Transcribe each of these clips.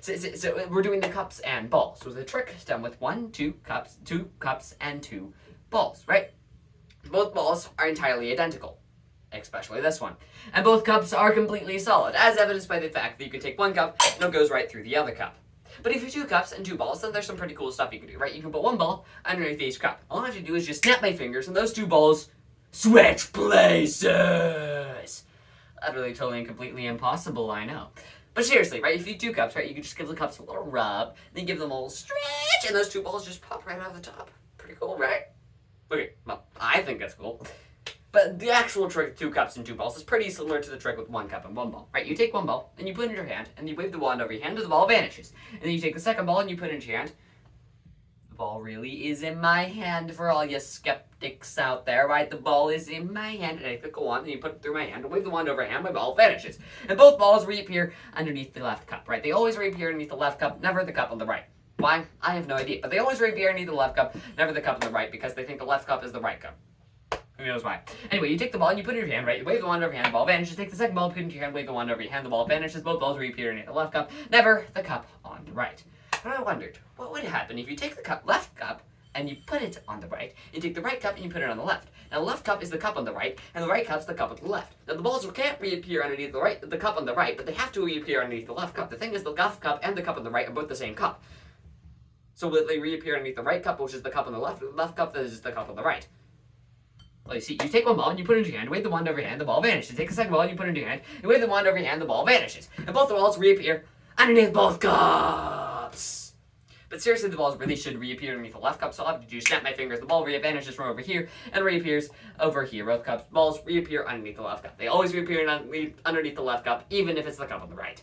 So we're doing the cups and balls. So the trick is done with 1, 2 cups, and 2 balls, right? Both balls are entirely identical, especially this one. And both cups are completely solid, as evidenced by the fact that you can take one cup and it goes right through the other cup. But if you're 2 cups and 2 balls, then there's some pretty cool stuff you can do, right? You can put one ball underneath each cup. All I have to do is just snap my fingers and those 2 balls switch places. Utterly, totally, and completely impossible, I know. But seriously, right, if you do 2 cups, right, you can just give the cups a little rub, then give them a little stretch, and those 2 balls just pop right out of the top. Pretty cool, right? Okay, well, I think that's cool. But the actual trick of 2 cups and 2 balls is pretty similar to the trick with 1 cup and 1 ball, right? You take 1 ball, and you put it in your hand, and you wave the wand over your hand, and the ball vanishes. And then you take the second ball, and you put it into your hand. The ball really is in my hand for all you skeptics out there, right? The ball is in my hand, and I click a wand, and you put it through my hand, and wave the wand over your hand, my ball vanishes. And both balls reappear underneath the left cup, right? They always reappear underneath the left cup, never the cup on the right. Why? I have no idea. But they always reappear underneath the left cup, never the cup on the right, because they think the left cup is the right cup. Who knows why? Anyway, you take the ball and you put it in your hand, right? You wave the wand over your hand, the ball vanishes. Take the second ball, put it into your hand, wave the wand over your hand, the ball vanishes. Both balls reappear underneath the left cup, never the cup on the right. And I wondered, what would happen if you take the left cup and you put it on the right, you take the right cup and you put it on the left. Now the left cup is the cup on the right, and the right cup's the cup on the left. Now the balls can't reappear underneath the cup on the right, but they have to reappear underneath the left cup. The thing is, the left cup and the cup on the right are both the same cup. So will they reappear underneath the right cup, which is the cup on the left cup that is the cup on the right? Well, you see, you take 1 ball and you put it into your hand, wave the wand over your hand, the ball vanishes. You take the second ball and you put it into your hand, you wave the wand over your hand, the ball vanishes. And both the balls reappear underneath both cups. But seriously, the balls really should reappear underneath the left cup, so all I have to do is snap my fingers, the ball vanishes from over here, and reappears over here. Both cups, balls reappear underneath the left cup. They always reappear underneath the left cup, even if it's the cup on the right.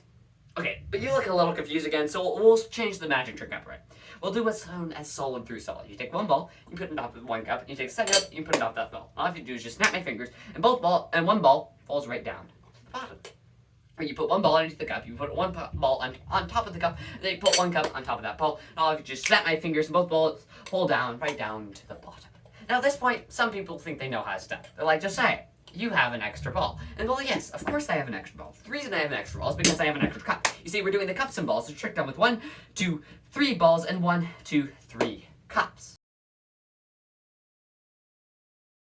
Okay, but you look a little confused again, so we'll change the magic trick up, right? We'll do what's known as solid through solid. You take 1 ball, you put it on top of 1 cup, and you take the second cup, you put it on top of that ball. All I have to do is just snap my fingers, and 1 ball falls right down to the bottom. Or you put 1 ball underneath the cup, you put 1 ball on top of the cup, and then you put 1 cup on top of that ball, and all I have to do is snap my fingers, and both balls fall down, right down to the bottom. Now at this point, some people think they know how to step. They're like, just say it. You have an extra ball. And well, yes, of course I have an extra ball. The reason I have an extra ball is because I have an extra cup. You see, we're doing the cups and balls, so trick done with 1, 2, 3 balls and 1, 2, 3 cups.